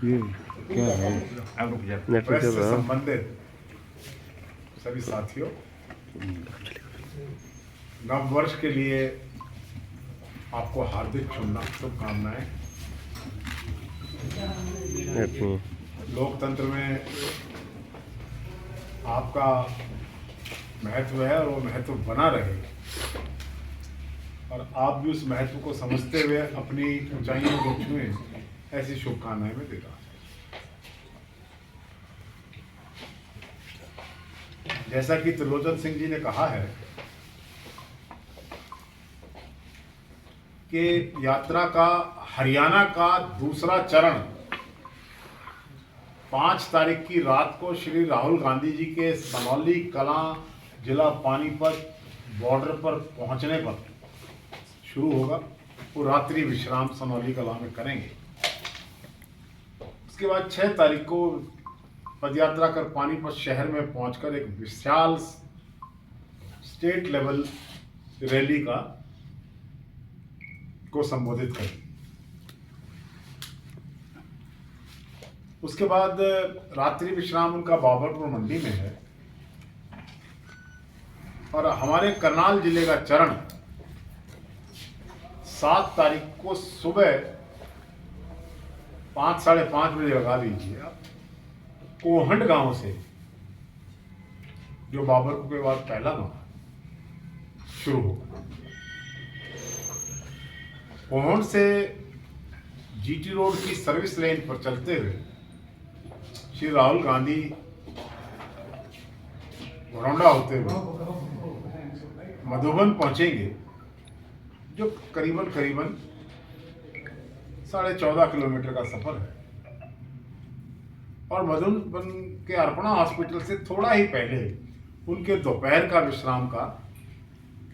ये क्या है? प्रेस से संबंधित सभी साथियों, नव वर्ष के लिए आपको हार्दिक शुभकामनाएं। लोकतंत्र में आपका महत्व है और वो महत्व बना रहे, और आप भी उस महत्व को समझते हुए अपनी ऊंचाइयों को छुएं, ऐसी शुभकामनाएं मैं देता हूं। जैसा कि त्रिलोचन सिंह जी ने कहा है कि यात्रा का हरियाना का दूसरा चरण 5 तारीख की रात को श्री राहुल गांधी जी के सनौली कलां जिला पानीपत बॉर्डर पर पहुंचने पर शुरू होगा। वो रात्रि विश्राम सनौली कलां में करेंगे। उसके बाद 6 तारीख को पदयात्रा कर पानीपत शहर में पहुंचकर एक विशाल स्टेट लेवल रैली को संबोधित करेंगे। उसके बाद रात्रि विश्राम उनका बाबरपुर मंडी में है, और हमारे करनाल जिले का चरण 7 तारीख को सुबह 5 साढ़े 5 बजे लगा लीजिए आप, कोहंड गांव से, जो बाबरपुर के बाद पहला गांव शुरू होगा। कोहंड से जीटी रोड की सर्विस लेन पर चलते हुए श्री राहुल गांधी घरौंडा होते हुए मधुबन पहुंचेंगे, जो करीबन 14.5 किलोमीटर का सफर है। और मधुबन के अर्पणा हॉस्पिटल से थोड़ा ही पहले उनके दोपहर का विश्राम का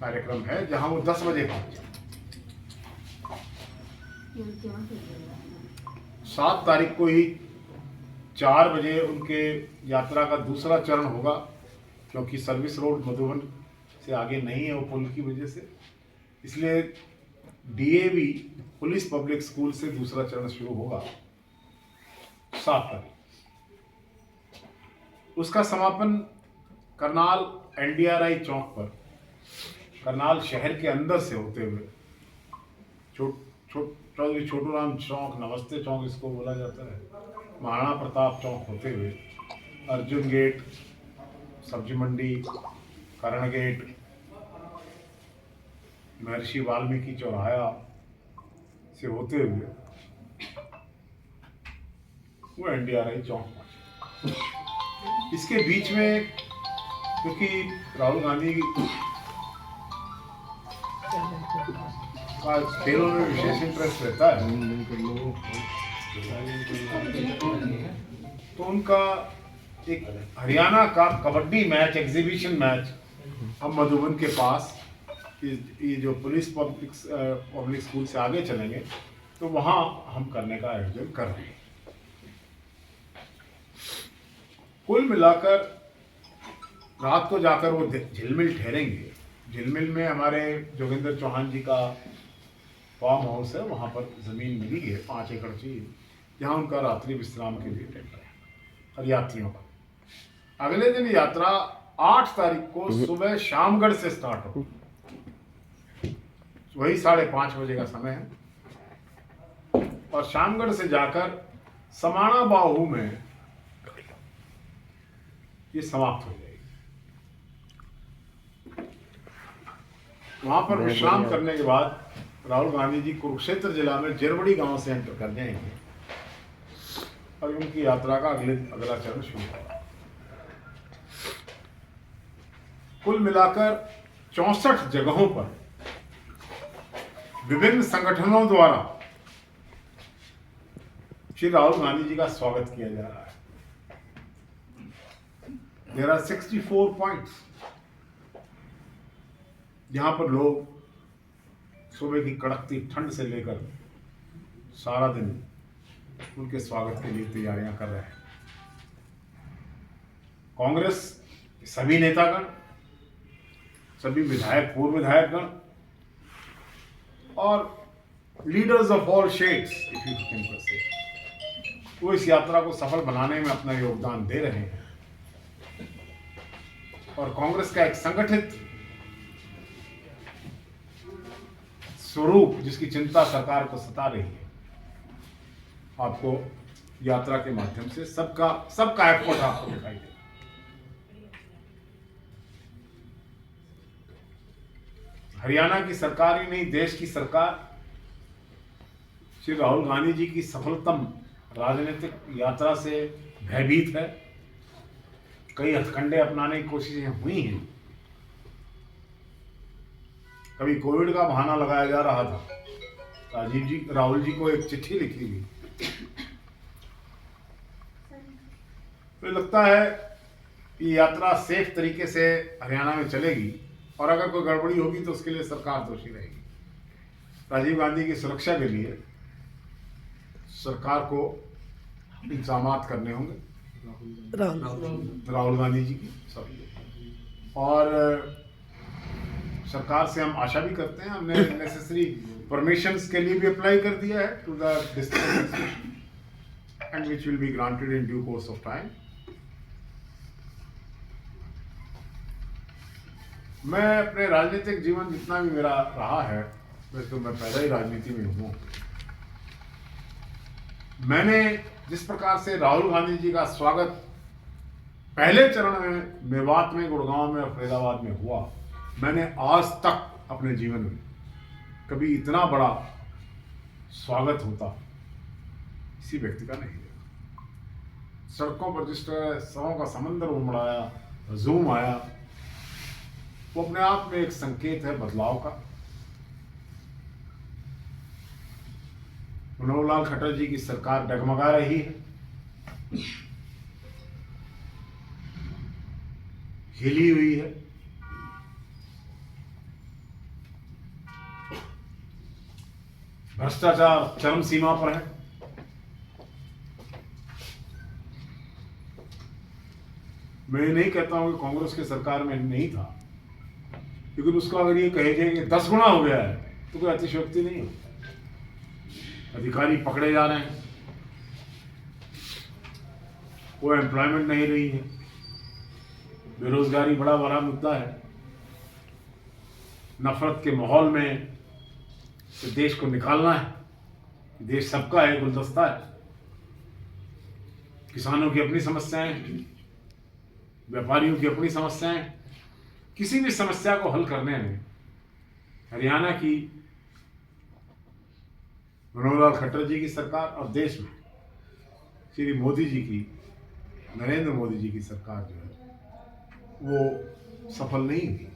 कार्यक्रम है, जहां वो 10 बजे पहुंचे। 7 तारीख को ही 4 बजे उनके यात्रा का दूसरा चरण होगा, क्योंकि सर्विस रोड मधुबन से आगे नहीं है वो पुल की वजह से, इसलिए डीएवी पुलिस पब्लिक स्कूल से दूसरा चरण शुरू होगा 7 तारीख। उसका समापन करनाल एनडीआरआई चौक पर, करनाल शहर के अंदर से होते हुए चौधरी छोटूराम चौक, नमस्ते चौक इसको बोला जाता है, महाराणा प्रताप चौक होते हुए अर्जुन गेट, सब्जी मंडी, करण गेट, महर्षि वाल्मीकि चौराहा से होते हुए वो एनडीआरआई चौक पहुंचे। इसके बीच में, क्योंकि राहुल गांधी का खेलों में विशेष इंटरेस्ट रहता है, तो उनका एक हरियाणा का कबड्डी मैच, एग्जीबिशन मैच हम मधुबन के पास, ये जो पुलिस पब्लिक स्कूल से आगे चलेंगे, तो वहां हम करने का आयोजन कर रहे हैं। कुल मिलाकर रात को जाकर वो झिलमिल ठहरेंगे। झिलमिल में हमारे जोगिंदर चौहान जी का फार्म हाउस है, वहां पर जमीन मिली है 5 एकड़ की, जहां उनका रात्रि विश्राम के लिए टेंट है। और यात्रियों का अगले दिन यात्रा 8 तारीख को सुबह शामगढ़ से स्टार्ट हो, वही 5:30 बजे का समय है, और शामगढ़ से जाकर समाणा बाहू में ये समाप्त हो जाएगी। वहां पर विश्राम करने के बाद राहुल गांधी जी कुरुक्षेत्र जिला में जिरवड़ी गांव से एंटर कर जाएंगे, और उनकी यात्रा का अगला चरण शुरू होगा। कुल मिलाकर 64 जगहों पर विभिन्न संगठनों द्वारा श्री राहुल गांधी जी का स्वागत किया जा रहा है। There are 64 points जहां पर लोग सुबह की कड़कती ठंड से लेकर सारा दिन उनके स्वागत के लिए तैयारियां कर रहे हैं। कांग्रेस सभी नेतागण, सभी विधायक, पूर्व विधायकगण और leaders of all shades, if you can say, वो इस यात्रा को सफल बनाने में अपना योगदान दे रहे हैं। और कांग्रेस का एक संगठित स्वरूप जिसकी चिंता सरकार को सता रही है, आपको यात्रा के माध्यम से सबका एफर्ट आपको दिखाई देगा। हरियाणा की सरकार ही नहीं, देश की सरकार श्री राहुल गांधी जी की सफलतम राजनीतिक यात्रा से भयभीत है। कई हथकंडे अपनाने की कोशिशें हुई हैं। कभी कोविड का बहाना लगाया जा रहा था। राहुल जी को एक चिट्ठी लिखी गई। तो लगता है ये यात्रा सेफ तरीके से हरियाणा में चलेगी, और अगर कोई गड़बड़ी होगी तो उसके लिए सरकार दोषी रहेगी। राजीव गांधी की सुरक्षा के लिए सरकार को इंतजाम करने होंगे, राहुल गांधी जी की सॉरी। और सरकार से हम आशा भी करते हैं, हमने नेसेसरी परमिशंस के लिए भी अप्लाई कर दिया है to the district administration and which will be granted in due course of time. मैं अपने राजनीतिक जीवन जितना भी मेरा रहा है, वैसे तो मैं पहले ही राजनीति में हूँ, मैंने जिस प्रकार से राहुल गांधी जी का स्वागत पहले चरण में मेवात में, गुड़गांव में और फरीदाबाद में हुआ, मैंने आज तक अपने जीवन में कभी इतना बड़ा स्वागत होता किसी व्यक्ति का नहीं देखा। सड़कों पर जिस तरह सभा का समंदर उमड़ाया, हजूम आया, वो अपने आप में एक संकेत है बदलाव का। मनोहर लाल खट्टर जी की सरकार डगमगा रही है, हिली हुई है। भ्रष्टाचार चरम सीमा पर है। मैं नहीं कहता हूं कि कांग्रेस की सरकार में नहीं था, लेकिन उसका अगर ये कहे जाए कि 10 गुना हो गया है तो कोई अतिशयोक्ति नहीं है। अधिकारी पकड़े जा रहे हैं, वो एम्प्लॉयमेंट नहीं रही है, बेरोजगारी बड़ा बड़ा मुद्दा है। नफरत के माहौल में तो देश को निकालना है। देश सबका है, गुलदस्ता है। किसानों की अपनी समस्याएं, व्यापारियों की अपनी समस्याएं। किसी भी समस्या को हल करने में हरियाणा की मनोहर लाल खट्टर जी की सरकार और देश में श्री मोदी जी की, नरेंद्र मोदी जी की सरकार जो है वो सफल नहीं हुई।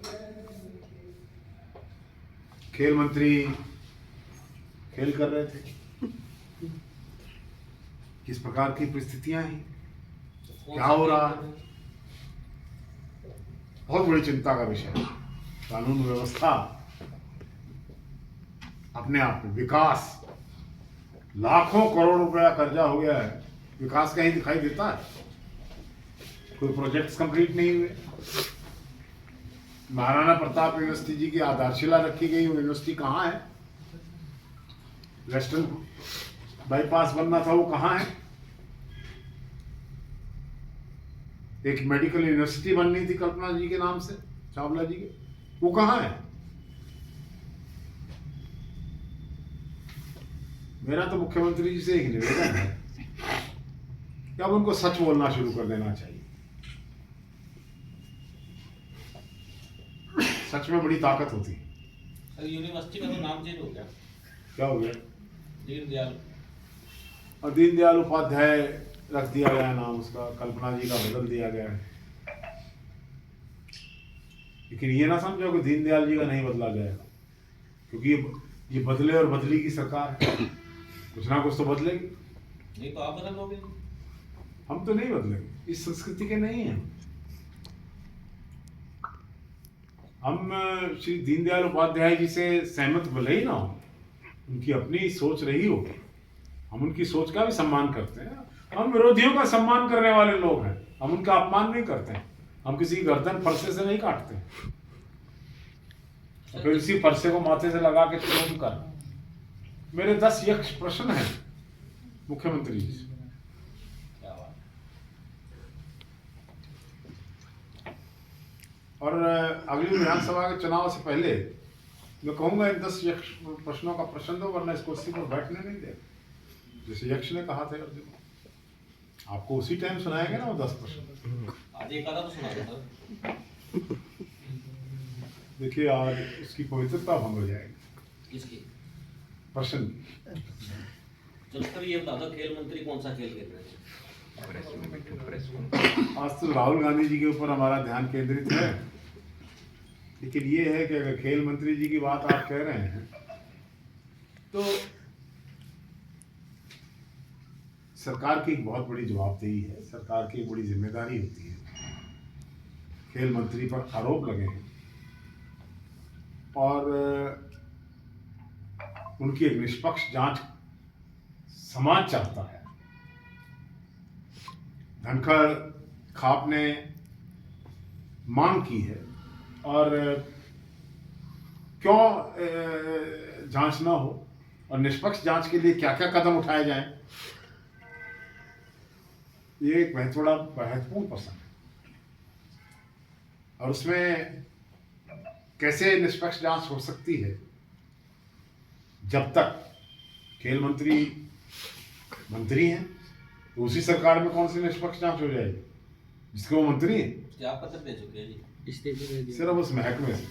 खेल मंत्री खेल कर रहे थे, किस प्रकार की परिस्थितियां हैं, क्या हो रहा है, बहुत बड़ी चिंता का विषय है। कानून व्यवस्था अपने आप में, विकास, लाखों करोड़ रुपया कर्जा हो गया है, विकास कहीं दिखाई देता है? कोई प्रोजेक्ट्स कंप्लीट नहीं हुए। महाराणा प्रताप यूनिवर्सिटी जी की आधारशिला रखी गई, वो यूनिवर्सिटी कहाँ है? वेस्टर्न बाईपास बनना था, वो कहाँ है? एक मेडिकल यूनिवर्सिटी बननी थी कल्पना जी के नाम से, चावला जी के, वो कहाँ है? मेरा तो मुख्यमंत्री जी से एक निवेदन है कि अब उनको सच बोलना शुरू कर देना चाहिए। सच में बड़ी ताकत होती है। यूनिवर्सिटी का तो नाम चेंज हो गया। क्या हो गया? दीनदयाल। और दीनदयाल उपाध्याय रख दिया गया नाम उसका, कल्पना जी का बदल दिया गया है। लेकिन ये ना समझो कि दीनदयाल जी का नहीं बदला जाएगा, क्योंकि ये बदले और बदली की सरकार है। कुछ ना कुछ तो बदलेगी। नहीं तो आप बदल दोगे। हम तो नहीं बदलेंगे, इस संस्कृति के नहीं हैं हम। श्री दीनदयाल उपाध्याय जी से सहमत भले ही ना हो, उनकी अपनी सोच रही हो, हम उनकी सोच का भी सम्मान करते हैं। हम विरोधियों का सम्मान करने वाले लोग हैं, हम उनका अपमान नहीं करते हैं। हम किसी की गर्दन फरसे से नहीं काटते, फिर इसी फरसे को माथे से लगा के तुरंत कर। मेरे 10 यक्ष प्रश्न हैं मुख्यमंत्री जी से, अगली विधानसभा के चुनाव से पहले मैं कहूँगा इन 10 यक्ष प्रश्नों का प्रश्न दो, वरना इस कुर्सी पर बैठने नहीं दे। जैसे यक्ष ने कहा था अर्जुन, आपको उसी टाइम सुनाएंगे ना वो 10 प्रश्न। आज एक आधा तो सुना दो सर। देखिए आज उसकी पवित्रता भंग हो जाएगी। किसकी? प्रश्न चलो सर ये बता दो, खेल मंत्री कौन सा खेल खेल रहे हैं? आज तो राहुल गांधी जी के ऊपर हमारा ध्यान केंद्रित है, लेकिन ये है कि अगर खेल मंत्री जी की बात आप कह रहे हैं तो सरकार की एक बहुत बड़ी जवाबदेही है, सरकार की एक बड़ी जिम्मेदारी होती है। खेल मंत्री पर आरोप लगे हैं और उनकी एक निष्पक्ष जांच समाज चाहता है। धनखड़ खाप ने मांग की है और क्यों जांच ना हो और निष्पक्ष जांच के लिए क्या क्या कदम उठाए जाएं, ये एक महत्वपूर्ण प्रश्न है। और उसमें कैसे निष्पक्ष जांच हो सकती है, जब तक खेल मंत्री मंत्री हैं तो उसी सरकार में कौन सी निष्पक्ष जांच हो जाएगी जिसके वो मंत्री हैं? त्याग पत्र दे चुके हैं जी, सिर्फ उस महकमे से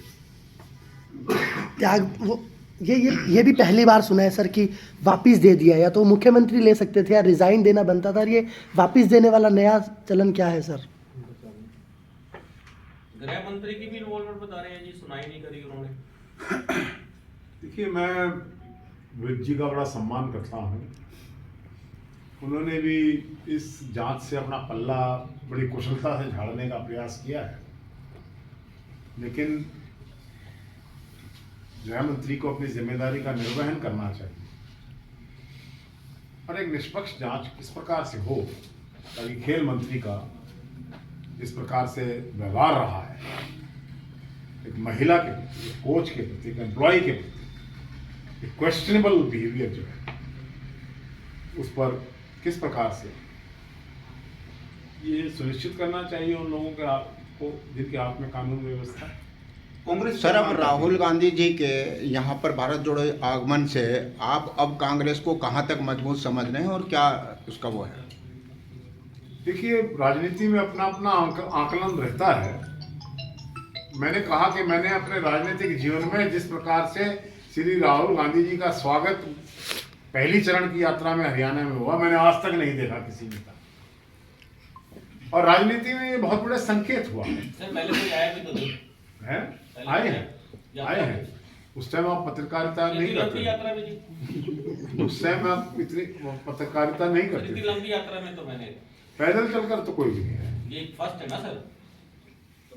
त्याग वो ये भी पहली बार सुना है सर कि वापिस दे दिया, या तो मुख्यमंत्री ले सकते थे या रिजाइन देना बनता था। ये वापिस देने वाला नया चलन क्या है सर? गृह मंत्री की भी इन्वॉल्वमेंट बता रहे हैं जी, सुनाई नहीं करी उन्होंने। देखिए मैं विज जी का बड़ा सम्मान करता हूँ, उन्होंने भी इस जांच से अपना पल्ला बड़ी कुशलता से झाड़ने का प्रयास किया है, लेकिन गृह मंत्री को अपनी जिम्मेदारी का निर्वहन करना चाहिए और एक निष्पक्ष जांच किस प्रकार से हो ताकि खेल मंत्री का जिस प्रकार से व्यवहार रहा है एक महिला के प्रति, एक कोच के प्रति, एक एम्प्लॉय के प्रति, एक क्वेश्चनेबल बिहेवियर जो है उस पर किस प्रकार से ये सुनिश्चित करना चाहिए उन लोगों के को जिनके हाथ में कानून व्यवस्था है। कांग्रेस सर, अब राहुल गांधी जी के यहाँ पर भारत जोड़ो आगमन से आप अब कांग्रेस को कहाँ तक मजबूत समझ रहे हैं और क्या उसका वो है? देखिए राजनीति में अपना अपना आकलन रहता है। मैंने कहा कि मैंने अपने राजनीतिक जीवन में जिस प्रकार से श्री राहुल गांधी जी का स्वागत पहली चरण की यात्रा में हरियाणा में हुआ, मैंने आज तक नहीं देखा किसी ने का। और राजनीति में ये बहुत बड़े संकेत हुआ है। सर पहले कोई आया भी तो हैं? आए हैं उस टाइम आप पत्रकारिता नहीं करते, यात्रा में जी, उस टाइम आप इतनी पत्रकारिता नहीं इतनी करते, लंबी यात्रा में तो मैंने पैदल चलकर तो कोई भी नहीं है। ये फर्स्ट है ना सर,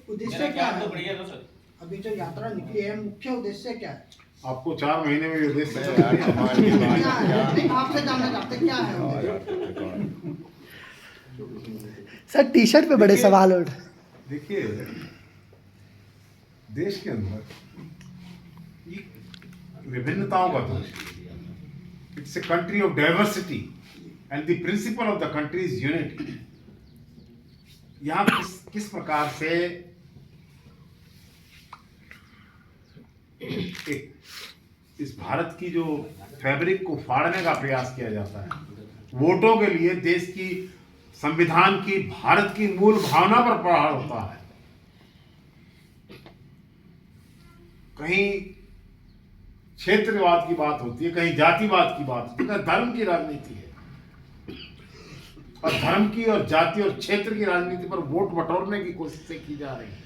उद्देश्य मेरा क्या ज्ञान तो है? बढ़िया था सर। अभी जो यात्रा निकली है मुख्य उद्देश्य क्या है? आपको 4 महीने में विदेश से यार, हमारी बात क्या है? क्या- नहीं, आपसे जानना चाहते क्या है उद्देश्य? सर टी शर्ट पे बड़े देखिए- सवाल उठ। देखिए देश के अंदर ये विभिन्नताओं का देश, it's a country of diversity and the principle of the country is unity. यहाँ किस प्रकार से एक इस भारत की जो फैब्रिक को फाड़ने का प्रयास किया जाता है, वोटों के लिए देश की संविधान की भारत की मूल भावना पर प्रहार होता है। कहीं क्षेत्रवाद की बात होती है, कहीं जातिवाद की बात होती है, कहीं धर्म की राजनीति है और धर्म की और जाति और क्षेत्र की राजनीति पर वोट बटोरने की कोशिशें की जा रही है।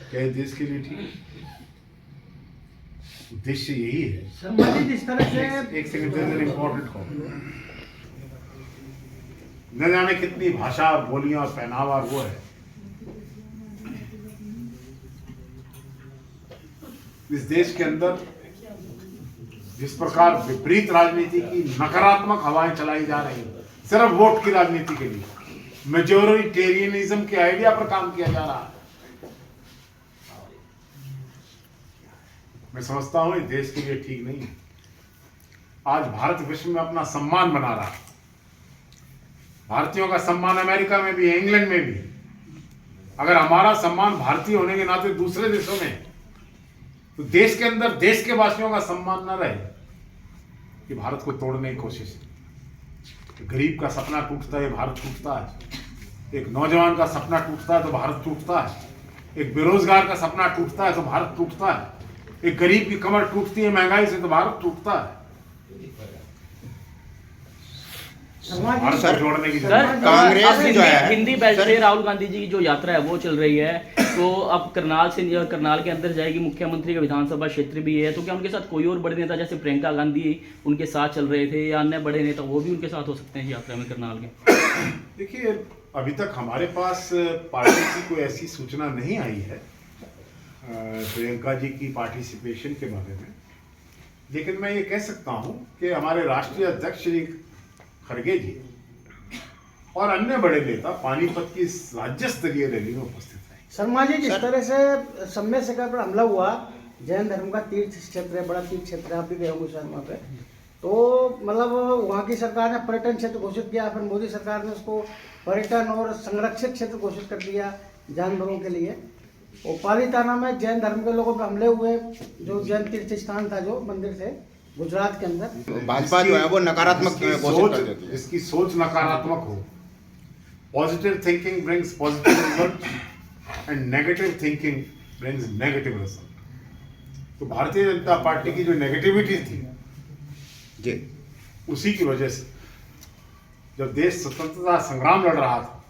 क्या ये देश के लिए ठीक है? उद्देश्य यही है। संबंधित इस तरह से एक सेकंड इंपॉर्टेंट हो, न जाने कितनी भाषा बोलियां और पहनावा वो है। इस देश के अंदर जिस प्रकार विपरीत राजनीति की नकारात्मक हवाएं चलाई जा रही है सिर्फ वोट की राजनीति के लिए, मेजोरिटेरियनिज्म के आइडिया पर काम किया जा रहा है। मैं समझता हूं ये देश के लिए ठीक नहीं है। आज भारत विश्व में अपना सम्मान बना रहा है। भारतीयों का सम्मान अमेरिका में भी है, इंग्लैंड में भी है, अगर हमारा सम्मान भारतीय होने के नाते दूसरे देशों में है, तो देश के अंदर देश के वासियों का सम्मान न रहे कि भारत को तोड़ने की कोशिश है। गरीब का सपना टूटता है, भारत टूटता है। एक नौजवान का सपना टूटता है तो भारत टूटता है। एक बेरोजगार का सपना टूटता है तो भारत टूटता है। एक गरीब की कमर टूटती है महंगाई से तो भारत टूटता है। भारत को जोड़ने की जरूरत है। कांग्रेस जो है हिंदी बेल्ट से राहुल गांधी जी की जो यात्रा है वो चल रही है, तो अब करनाल से करनाल के अंदर जाएगी, मुख्यमंत्री का विधानसभा क्षेत्र भी है, तो क्या उनके साथ कोई और बड़े नेता जैसे प्रियंका गांधी उनके साथ चल रहे थे या अन्य बड़े नेता वो भी उनके साथ हो सकते हैं यात्रा में करनाल के? देखिए, अभी तक हमारे पास पार्टी की कोई ऐसी सूचना नहीं आई है प्रियंका जी की पार्टिसिपेशन के बारे में, लेकिन मैं ये कह सकता हूँ कि हमारे राष्ट्रीय अध्यक्ष श्री खड़गे जी और अन्य बड़े नेता पानीपत की राज्य स्तरीय रैली में उपस्थित रहे। शर्मा जी, जिस तरह से सम्य शिखर पर हमला हुआ, जैन धर्म का तीर्थ क्षेत्र है, बड़ा तीर्थ क्षेत्र है, आप भी गए होंगे शायद वहाँ पे, तो मतलब वहाँ की सरकार ने पर्यटन क्षेत्र घोषित किया, फिर मोदी सरकार ने उसको पर्यटन और संरक्षित क्षेत्र घोषित कर दिया जानवरों के लिए। और पालीताना में जैन धर्म के लोगों पर हमले हुए, जो जैन तीर्थ स्थान था, जो मंदिर थे गुजरात के अंदर। भाजपा जो है वो नकारात्मक घोषित कर देती है। इसकी सोच नकारात्मक हो। Positive thinking brings positive result and negative thinking brings negative result. तो भारतीय जनता पार्टी की जो नेगेटिविटी थी जी, उसी की वजह से जब देश स्वतंत्रता संग्राम लड़ रहा था,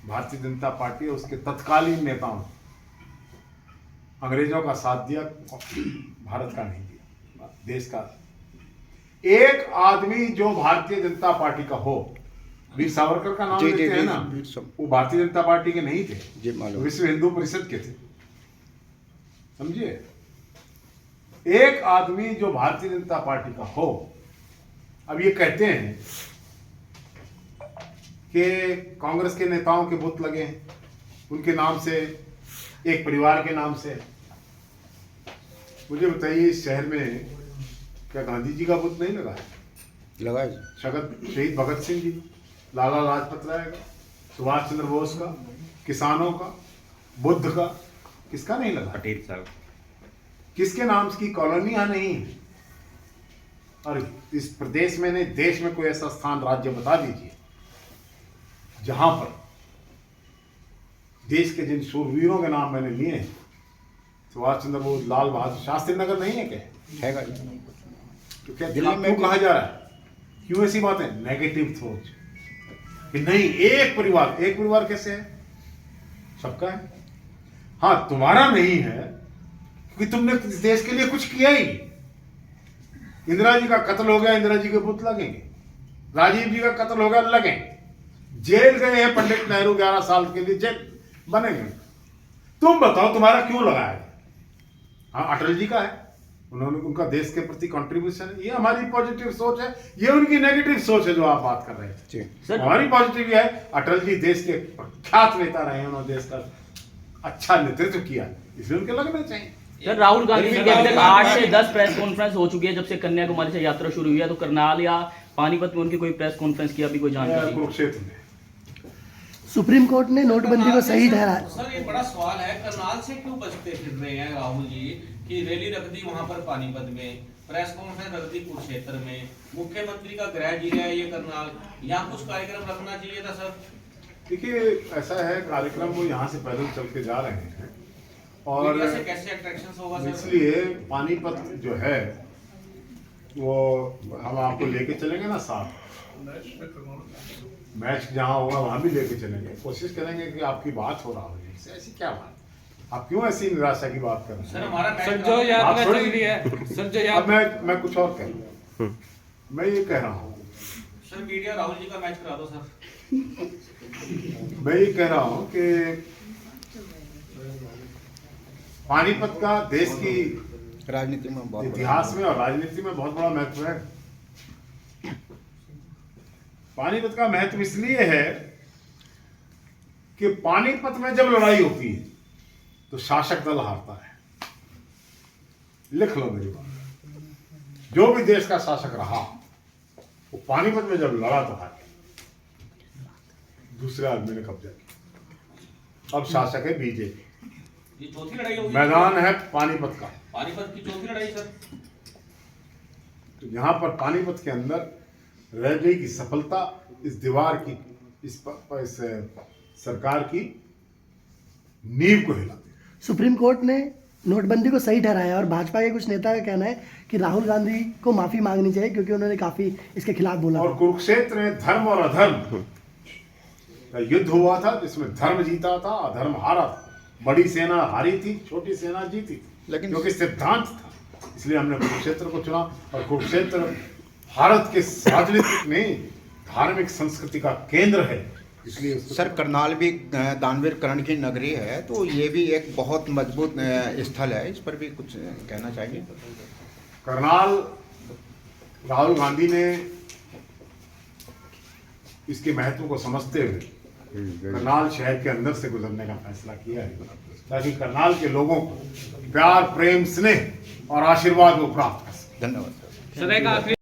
भारतीय जनता पार्टी और उसके तत्कालीन नेताओं ने अंग्रेजों का साथ दिया, भारत का नहीं दिया, देश का। एक आदमी जो भारतीय जनता पार्टी का हो, वीर सावरकर का नाम लेते हैं ना, वो भारतीय जनता पार्टी के नहीं थे, जी मालूम, विश्व हिंदू परिषद के थे, समझिए। एक आदमी जो भारतीय जनता पार्टी का हो, अब ये कहते हैं कि कांग्रेस के नेताओं के बुत लगे हैं उनके नाम से, एक परिवार के नाम से। मुझे बताइए, इस शहर में क्या गांधी जी का बुत नहीं लगा है? लगा है। शहीद भगत सिंह जी, लाला लाजपत राय का, सुभाष चंद्र बोस का, किसानों का, बुद्ध का, किसका नहीं लगा? पटेल साहब। किसके नाम की कॉलोनियां नहीं है? और इस प्रदेश में नहीं, देश में कोई ऐसा स्थान, राज्य बता दीजिए जहां पर देश के जिन शूरवीरों के नाम मैंने लिए हैं, सुभाष चंद्र बोस, लाल बहादुर शास्त्री नगर नहीं है क्या? है तो क्या दिल्ली में क्यों कहा जा रहा है? क्यों ऐसी बात है? नेगेटिव सोच कि नहीं, एक परिवार कैसे है? सबका है। हाँ, तुम्हारा नहीं है क्योंकि तुमने इस देश के लिए कुछ किया ही नहीं। इंदिरा जी का कत्ल हो गया, इंदिरा जी के पुत लगेंगे। राजीव जी का कत्ल हो गया, लगेंगे। जेल गए हैं पंडित नेहरू 11 साल के लिए, जेल बनेंगे। तुम बताओ तुम्हारा क्यों लगाया गया? हाँ, अटल जी का है, उन्होंने, उनका देश के प्रति कंट्रीब्यूशन है। ये हमारी पॉजिटिव सोच है, ये उनकी नेगेटिव सोच है जो आप बात कर रहे थे। हमारी पॉजिटिव ये है, अटल जी देश के प्रख्यात नेता रहे हैं, उन्होंने देश का अच्छा नेतृत्व किया, इसलिए उनके लगने चाहिए। सर, राहुल गांधी जी के अभी तक 8 से 10 प्रेस कॉन्फ्रेंस हो चुकी है जब से कन्याकुमारी से यात्रा शुरू हुई है, तो करनाल या पानीपत में उनकी कोई प्रेस कॉन्फ्रेंस की अभी कोई जानकारी? कुरुक्षेत्र में सुप्रीम कोर्ट ने नोटबंदी को सही ठहराया। सर, ये बड़ा सवाल है, करनाल से क्यों बचते फिर रहे हैं राहुल जी? कि रैली रख दी वहां पर पानीपत में, प्रेस कॉन्फ्रेंस रख दी कुरुक्षेत्र में, मुख्यमंत्री का गृह जिला है ये करनाल, यहाँ कुछ कार्यक्रम रखना चाहिए था सर। देखिए, ऐसा है, कार्यक्रम वो यहाँ से पैदल चल के जा रहे हैं और मीडिया से कैसे अट्रैक्शन होगा सर? इसलिए पानीपत जो है वो हम आपको लेके चलेंगे ना साथ, मैच जहाँ होगा वहाँ भी लेके चलेंगे। कोशिश करेंगे कि आपकी बात हो रहा हो, इससे ऐसी क्या बात, आप क्यों ऐसी निराशा की बात कर रहे हैं? सर, हमारा सर जो यात्रा चल रही है, सर जो अब मैं कुछ और कह रहा हूँ। मैं ये कह रहा हूँ, सर मीडिया राहुल जी का मैच करा दो सर। मैं ये कह रहा हूँ कि पानीपत का देश की राजनीति में बहुत इतिहास में और राजनीति में बहुत बड़ा महत्व है। पानीपत का महत्व इसलिए है कि पानीपत में जब लड़ाई होती है तो शासक दल हारता है। लिख लो मेरी बात, जो भी देश का शासक रहा वो पानीपत में जब लड़ा तो हार गया, दूसरे आदमी ने कब्जा किया। अब शासक है बीजेपी। ये चौथी लड़ाई होगी। मैदान है पानीपत का। पानीपत की चौथी लड़ाई सर। तो यहाँ पर पानीपत के अंदर रैली की सफलता इस दीवार की, इस सरकार की नींव को हिला दी। सुप्रीम कोर्ट ने नोटबंदी को सही ठहराया और भाजपा के कुछ नेता का कहना है कि राहुल गांधी को माफी मांगनी चाहिए क्योंकि उन्होंने काफी इसके खिलाफ बोला और था। कुरुक्षेत्र में धर्म और अधर्म का युद्ध हुआ था, जिसमें धर्म जीता था, अधर्म हारा था। बड़ी सेना हारी थी, छोटी सेना जीती थी, लेकिन क्योंकि सिद्धांत था, इसलिए हमने कुरुक्षेत्र को चुना। और कुरुक्षेत्र भारत के राजनीतिक में धार्मिक संस्कृति का केंद्र है, इसलिए उसको सर करनाल भी दानवीर कर्ण की नगरी है, तो ये भी एक बहुत मजबूत स्थल है, इस पर भी कुछ कहना चाहिए। करनाल राहुल गांधी ने इसके महत्व को समझते हुए करनाल शहर के अंदर से गुजरने का फैसला किया है, ताकि करनाल के लोगों को प्यार, प्रेम, स्नेह और आशीर्वाद वो प्राप्त कर सके। धन्यवाद सर। सर एक आखिरी